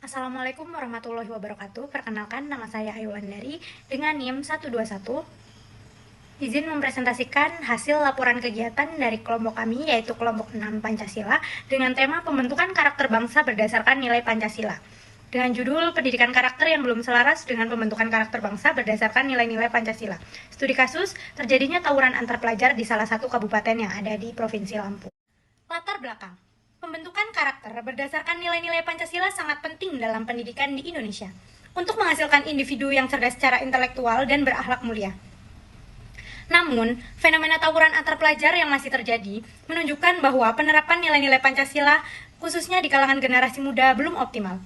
Assalamualaikum warahmatullahi wabarakatuh. Perkenalkan, nama saya Ayu Andari dengan NIM 121. Izin mempresentasikan hasil laporan kegiatan dari kelompok kami, yaitu kelompok 6 Pancasila, dengan tema pembentukan karakter bangsa berdasarkan nilai Pancasila. Dengan judul pendidikan karakter yang belum selaras dengan pembentukan karakter bangsa berdasarkan nilai-nilai Pancasila. Studi kasus, terjadinya tawuran antar pelajar di salah satu kabupaten yang ada di Provinsi Lampung. Latar belakang. Pembentukan karakter berdasarkan nilai-nilai Pancasila sangat penting dalam pendidikan di Indonesia untuk menghasilkan individu yang cerdas secara intelektual dan berakhlak mulia. Namun, fenomena tawuran antar pelajar yang masih terjadi menunjukkan bahwa penerapan nilai-nilai Pancasila, khususnya di kalangan generasi muda, belum optimal.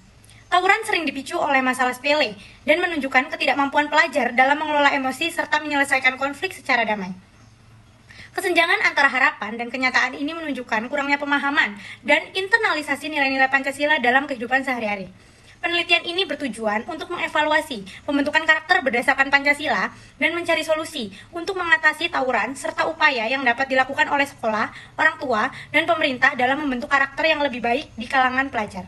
Tawuran sering dipicu oleh masalah sepele dan menunjukkan ketidakmampuan pelajar dalam mengelola emosi serta menyelesaikan konflik secara damai. Kesenjangan antara harapan dan kenyataan ini menunjukkan kurangnya pemahaman dan internalisasi nilai-nilai Pancasila dalam kehidupan sehari-hari. Penelitian ini bertujuan untuk mengevaluasi pembentukan karakter berdasarkan Pancasila dan mencari solusi untuk mengatasi tawuran serta upaya yang dapat dilakukan oleh sekolah, orang tua, dan pemerintah dalam membentuk karakter yang lebih baik di kalangan pelajar.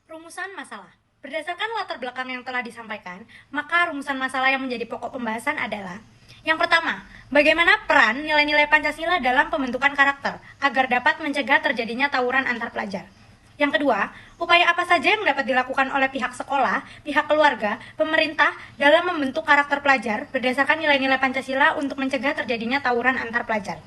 Rumusan masalah. Berdasarkan latar belakang yang telah disampaikan, maka rumusan masalah yang menjadi pokok pembahasan adalah: yang pertama, bagaimana peran nilai-nilai Pancasila dalam pembentukan karakter agar dapat mencegah terjadinya tawuran antar pelajar. Yang kedua, upaya apa saja yang dapat dilakukan oleh pihak sekolah, pihak keluarga, pemerintah dalam membentuk karakter pelajar berdasarkan nilai-nilai Pancasila untuk mencegah terjadinya tawuran antar pelajar.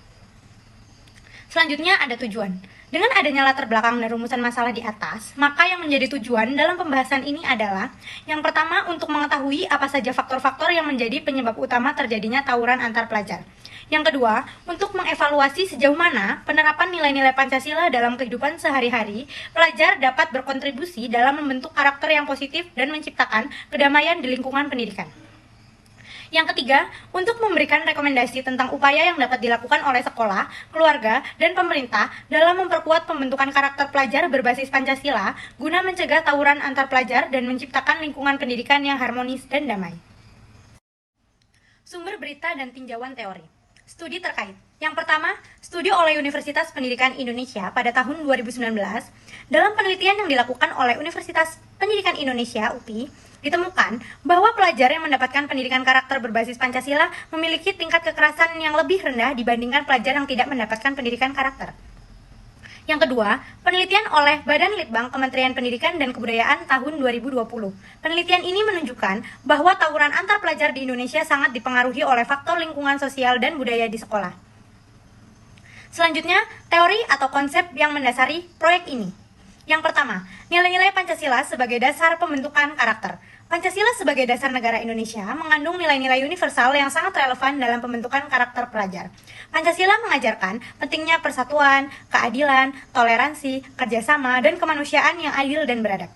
Selanjutnya ada tujuan. Dengan adanya latar belakang dan rumusan masalah di atas, maka yang menjadi tujuan dalam pembahasan ini adalah: yang pertama, untuk mengetahui apa saja faktor-faktor yang menjadi penyebab utama terjadinya tawuran antar pelajar. Yang kedua, untuk mengevaluasi sejauh mana penerapan nilai-nilai Pancasila dalam kehidupan sehari-hari, pelajar dapat berkontribusi dalam membentuk karakter yang positif dan menciptakan kedamaian di lingkungan pendidikan. Yang ketiga, untuk memberikan rekomendasi tentang upaya yang dapat dilakukan oleh sekolah, keluarga, dan pemerintah dalam memperkuat pembentukan karakter pelajar berbasis Pancasila guna mencegah tawuran antar pelajar dan menciptakan lingkungan pendidikan yang harmonis dan damai. Sumber berita dan tinjauan teori. Studi terkait. Yang pertama, studi oleh Universitas Pendidikan Indonesia pada tahun 2019. Dalam penelitian yang dilakukan oleh Universitas Pendidikan Indonesia (UPI), ditemukan bahwa pelajar yang mendapatkan pendidikan karakter berbasis Pancasila memiliki tingkat kekerasan yang lebih rendah dibandingkan pelajar yang tidak mendapatkan pendidikan karakter. Yang kedua, penelitian oleh Badan Litbang Kementerian Pendidikan dan Kebudayaan tahun 2020. Penelitian ini menunjukkan bahwa tawuran antar pelajar di Indonesia sangat dipengaruhi oleh faktor lingkungan sosial dan budaya di sekolah. Selanjutnya, teori atau konsep yang mendasari proyek ini. Yang pertama, nilai-nilai Pancasila sebagai dasar pembentukan karakter. Pancasila sebagai dasar negara Indonesia mengandung nilai-nilai universal yang sangat relevan dalam pembentukan karakter pelajar. Pancasila mengajarkan pentingnya persatuan, keadilan, toleransi, kerjasama, dan kemanusiaan yang adil dan beradab.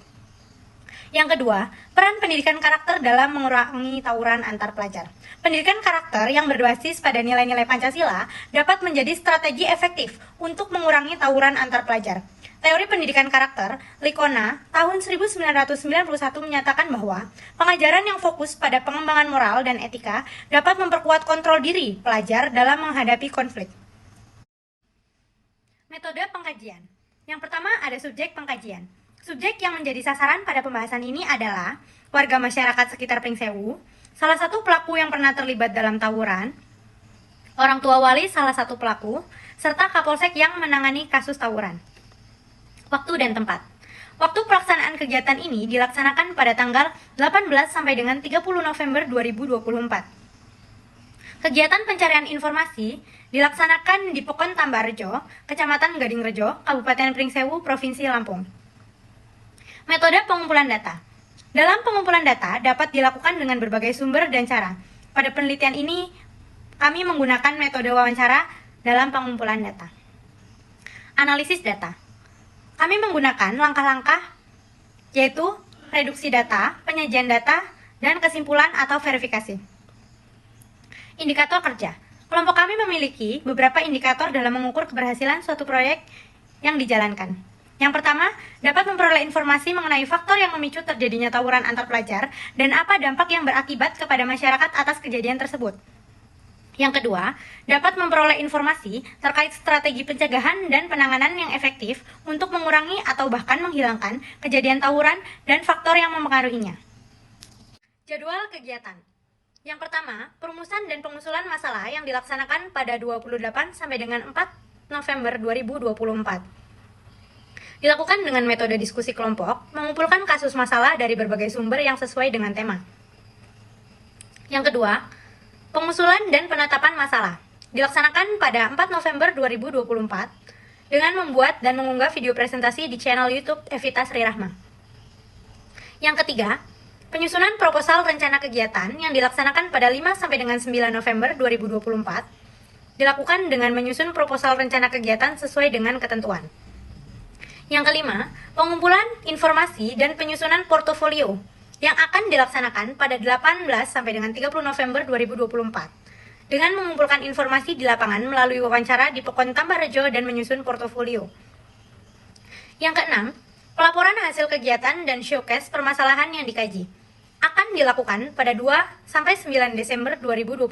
Yang kedua, peran pendidikan karakter dalam mengurangi tawuran antar pelajar. Pendidikan karakter yang berbasis pada nilai-nilai Pancasila dapat menjadi strategi efektif untuk mengurangi tawuran antar pelajar. Teori pendidikan karakter, Likona, tahun 1991 menyatakan bahwa pengajaran yang fokus pada pengembangan moral dan etika dapat memperkuat kontrol diri pelajar dalam menghadapi konflik. Metode pengkajian. Yang pertama ada subjek pengkajian. Subjek yang menjadi sasaran pada pembahasan ini adalah warga masyarakat sekitar Pringsewu, salah satu pelaku yang pernah terlibat dalam tawuran, orang tua wali salah satu pelaku, serta Kapolsek yang menangani kasus tawuran. Waktu dan tempat. Waktu pelaksanaan kegiatan ini dilaksanakan pada tanggal 18 sampai dengan 30 November 2024. Kegiatan pencarian informasi dilaksanakan di Pokon Tambarjo, Kecamatan Gadingrejo, Kabupaten Pringsewu, Provinsi Lampung. Metode pengumpulan data. Dalam pengumpulan data dapat dilakukan dengan berbagai sumber dan cara. Pada penelitian ini, kami menggunakan metode wawancara dalam pengumpulan data. Analisis data. Kami menggunakan langkah-langkah yaitu reduksi data, penyajian data, dan kesimpulan atau verifikasi. Indikator kerja. Kelompok kami memiliki beberapa indikator dalam mengukur keberhasilan suatu proyek yang dijalankan. Yang pertama, dapat memperoleh informasi mengenai faktor yang memicu terjadinya tawuran antar pelajar dan apa dampak yang berakibat kepada masyarakat atas kejadian tersebut. Yang kedua, dapat memperoleh informasi terkait strategi pencegahan dan penanganan yang efektif untuk mengurangi atau bahkan menghilangkan kejadian tawuran dan faktor yang mempengaruhinya. Jadwal kegiatan. Yang pertama, perumusan dan pengusulan masalah yang dilaksanakan pada 28 sampai dengan 4 November 2024. Dilakukan dengan metode diskusi kelompok, mengumpulkan kasus masalah dari berbagai sumber yang sesuai dengan tema. Yang kedua, pengusulan dan penetapan masalah dilaksanakan pada 4 November 2024 dengan membuat dan mengunggah video presentasi di channel YouTube Evita Sri Rahma. Yang ketiga, penyusunan proposal rencana kegiatan yang dilaksanakan pada 5 sampai dengan 9 November 2024 dilakukan dengan menyusun proposal rencana kegiatan sesuai dengan ketentuan. Yang kelima, pengumpulan informasi dan penyusunan portofolio yang akan dilaksanakan pada 18 sampai dengan 30 November 2024 dengan mengumpulkan informasi di lapangan melalui wawancara di Pekon Tambarejo dan menyusun portofolio. Yang keenam, pelaporan hasil kegiatan dan showcase permasalahan yang dikaji akan dilakukan pada 2 sampai 9 Desember 2024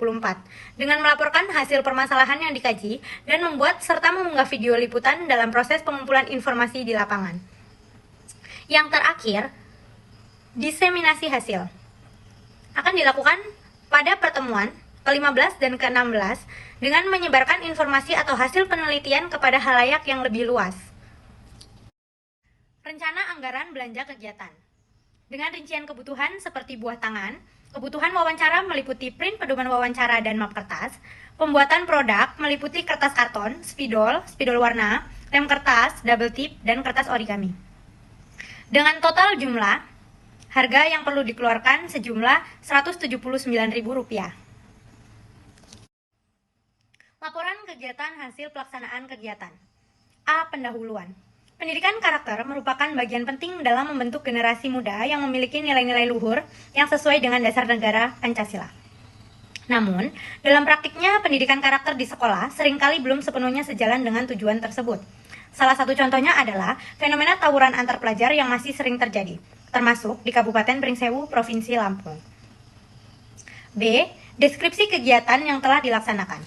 dengan melaporkan hasil permasalahan yang dikaji dan membuat serta mengunggah video liputan dalam proses pengumpulan informasi di lapangan. Yang terakhir, diseminasi hasil akan dilakukan pada pertemuan ke-15 dan ke-16 dengan menyebarkan informasi atau hasil penelitian kepada halayak yang lebih luas. Rencana anggaran belanja kegiatan dengan rincian kebutuhan seperti buah tangan, kebutuhan wawancara meliputi print pedoman wawancara dan map kertas, pembuatan produk meliputi kertas karton, spidol warna, lem kertas, double tip, dan kertas origami. Dengan total jumlah harga yang perlu dikeluarkan sejumlah Rp179.000. Laporan kegiatan hasil pelaksanaan kegiatan. A. Pendahuluan. Pendidikan karakter merupakan bagian penting dalam membentuk generasi muda yang memiliki nilai-nilai luhur yang sesuai dengan dasar negara Pancasila. Namun, dalam praktiknya pendidikan karakter di sekolah seringkali belum sepenuhnya sejalan dengan tujuan tersebut. Salah satu contohnya adalah fenomena tawuran antar pelajar yang masih sering terjadi, termasuk di Kabupaten Pringsewu, Provinsi Lampung. B. Deskripsi kegiatan yang telah dilaksanakan.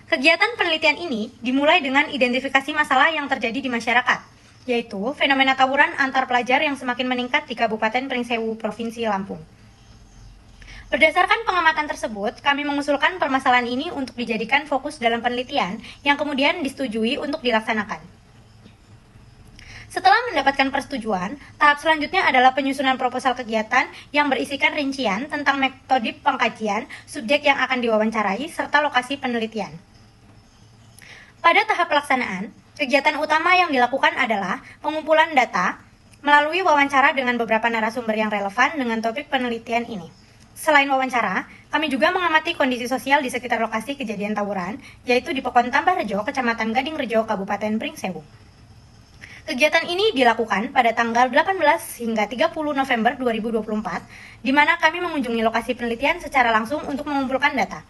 Kegiatan penelitian ini dimulai dengan identifikasi masalah yang terjadi di masyarakat, yaitu fenomena tawuran antar pelajar yang semakin meningkat di Kabupaten Pringsewu, Provinsi Lampung. Berdasarkan pengamatan tersebut, kami mengusulkan permasalahan ini untuk dijadikan fokus dalam penelitian yang kemudian disetujui untuk dilaksanakan. Setelah mendapatkan persetujuan, tahap selanjutnya adalah penyusunan proposal kegiatan yang berisikan rincian tentang metode pengkajian, subjek yang akan diwawancarai, serta lokasi penelitian. Pada tahap pelaksanaan, kegiatan utama yang dilakukan adalah pengumpulan data melalui wawancara dengan beberapa narasumber yang relevan dengan topik penelitian ini. Selain wawancara, kami juga mengamati kondisi sosial di sekitar lokasi kejadian tawuran, yaitu di Pekon Tambarejo, Kecamatan Gadingrejo, Kabupaten Pringsewu. Kegiatan ini dilakukan pada tanggal 18 hingga 30 November 2024, di mana kami mengunjungi lokasi penelitian secara langsung untuk mengumpulkan data.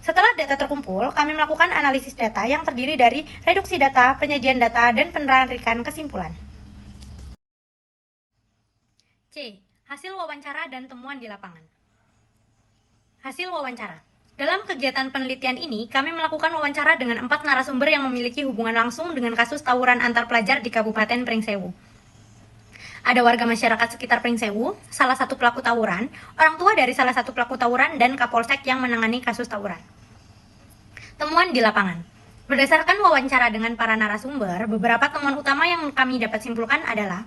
Setelah data terkumpul, kami melakukan analisis data yang terdiri dari reduksi data, penyajian data, dan penarikan kesimpulan. C. Hasil wawancara dan temuan di lapangan. Hasil wawancara. Dalam kegiatan penelitian ini, kami melakukan wawancara dengan 4 narasumber yang memiliki hubungan langsung dengan kasus tawuran antar pelajar di Kabupaten Pringsewu. Ada warga masyarakat sekitar Pringsewu, salah satu pelaku tawuran, orang tua dari salah satu pelaku tawuran, dan Kapolsek yang menangani kasus tawuran. Temuan di lapangan. Berdasarkan wawancara dengan para narasumber, beberapa temuan utama yang kami dapat simpulkan adalah: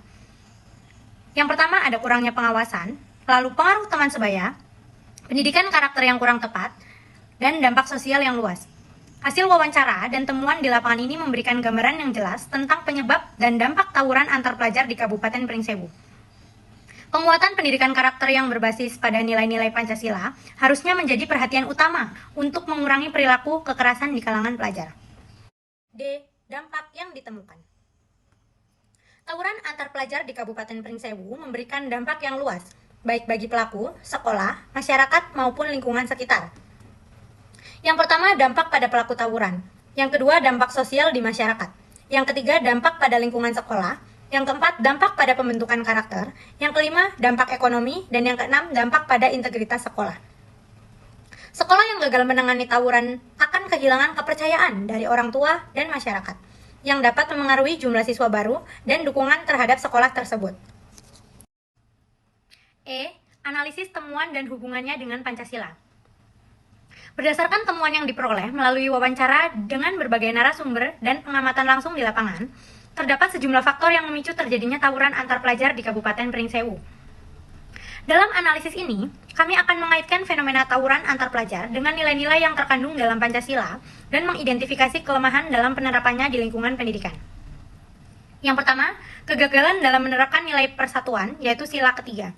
yang pertama, ada kurangnya pengawasan, lalu pengaruh teman sebaya, pendidikan karakter yang kurang tepat, dan dampak sosial yang luas. Hasil wawancara dan temuan di lapangan ini memberikan gambaran yang jelas tentang penyebab dan dampak tawuran antar pelajar di Kabupaten Pringsewu. Penguatan pendidikan karakter yang berbasis pada nilai-nilai Pancasila harusnya menjadi perhatian utama untuk mengurangi perilaku kekerasan di kalangan pelajar. D. Dampak yang ditemukan. Tawuran antar pelajar di Kabupaten Pringsewu memberikan dampak yang luas, baik bagi pelaku, sekolah, masyarakat, maupun lingkungan sekitar. Yang pertama, dampak pada pelaku tawuran. Yang kedua, dampak sosial di masyarakat. Yang ketiga, dampak pada lingkungan sekolah. Yang keempat, dampak pada pembentukan karakter. Yang kelima, dampak ekonomi. Dan yang keenam, dampak pada integritas sekolah. Sekolah yang gagal menangani tawuran akan kehilangan kepercayaan dari orang tua dan masyarakat, yang dapat memengaruhi jumlah siswa baru dan dukungan terhadap sekolah tersebut. Analisis temuan dan hubungannya dengan Pancasila. Berdasarkan temuan yang diperoleh melalui wawancara dengan berbagai narasumber dan pengamatan langsung di lapangan, terdapat sejumlah faktor yang memicu terjadinya tawuran antar pelajar di Kabupaten Pringsewu. Dalam analisis ini, kami akan mengaitkan fenomena tawuran antar pelajar dengan nilai-nilai yang terkandung dalam Pancasila dan mengidentifikasi kelemahan dalam penerapannya di lingkungan pendidikan. Yang pertama, kegagalan dalam menerapkan nilai persatuan, yaitu sila ketiga.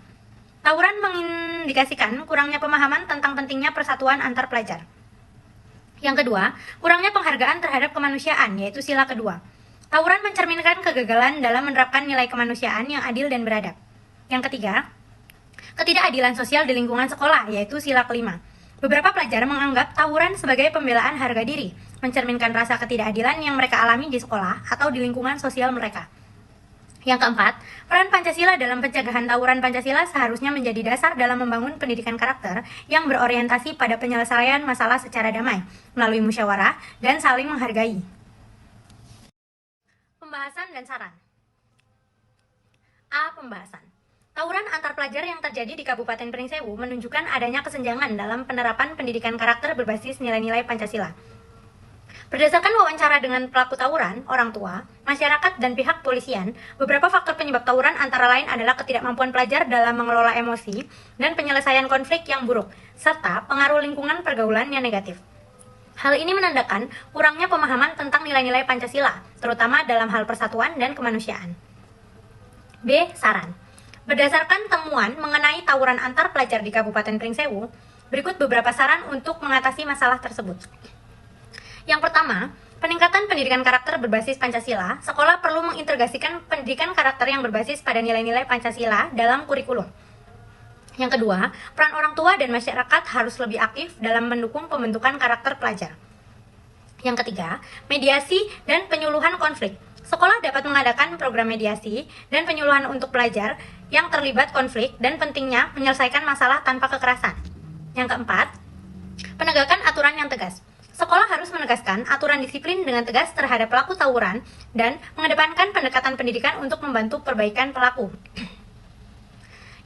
Tawuran mengindikasikan kurangnya pemahaman tentang pentingnya persatuan antar pelajar. Yang kedua, kurangnya penghargaan terhadap kemanusiaan, yaitu sila kedua. Tawuran mencerminkan kegagalan dalam menerapkan nilai kemanusiaan yang adil dan beradab. Yang ketiga, ketidakadilan sosial di lingkungan sekolah, yaitu sila kelima. Beberapa pelajar menganggap tawuran sebagai pembelaan harga diri, mencerminkan rasa ketidakadilan yang mereka alami di sekolah atau di lingkungan sosial mereka. Yang keempat, peran Pancasila dalam pencegahan tawuran Pancasila seharusnya menjadi dasar dalam membangun pendidikan karakter yang berorientasi pada penyelesaian masalah secara damai, melalui musyawarah dan saling menghargai. Pembahasan dan saran. Pembahasan. Tawuran antar pelajar yang terjadi di Kabupaten Pringsewu menunjukkan adanya kesenjangan dalam penerapan pendidikan karakter berbasis nilai-nilai Pancasila. Berdasarkan wawancara dengan pelaku tawuran, orang tua, masyarakat, dan pihak polisian, beberapa faktor penyebab tawuran antara lain adalah ketidakmampuan pelajar dalam mengelola emosi dan penyelesaian konflik yang buruk, serta pengaruh lingkungan pergaulan yang negatif. Hal ini menandakan kurangnya pemahaman tentang nilai-nilai Pancasila, terutama dalam hal persatuan dan kemanusiaan. Saran. Berdasarkan temuan mengenai tawuran antar pelajar di Kabupaten Pringsewu, berikut beberapa saran untuk mengatasi masalah tersebut. Yang pertama, peningkatan pendidikan karakter berbasis Pancasila. Sekolah perlu mengintegrasikan pendidikan karakter yang berbasis pada nilai-nilai Pancasila dalam kurikulum. Yang kedua, peran orang tua dan masyarakat harus lebih aktif dalam mendukung pembentukan karakter pelajar. Yang ketiga, mediasi dan penyuluhan konflik. Sekolah dapat mengadakan program mediasi dan penyuluhan untuk pelajar yang terlibat konflik dan pentingnya menyelesaikan masalah tanpa kekerasan. Yang keempat, penegakan aturan yang tegas. Sekolah harus menegaskan aturan disiplin dengan tegas terhadap pelaku tawuran dan mengedepankan pendekatan pendidikan untuk membantu perbaikan pelaku.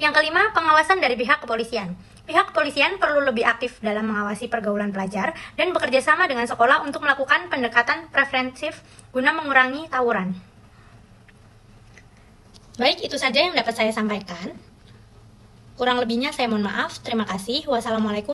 Yang kelima, pengawasan dari pihak kepolisian. Pihak kepolisian perlu lebih aktif dalam mengawasi pergaulan pelajar dan bekerja sama dengan sekolah untuk melakukan pendekatan preventif guna mengurangi tawuran. Baik, itu saja yang dapat saya sampaikan. Kurang lebihnya saya mohon maaf. Terima kasih. Wassalamualaikum.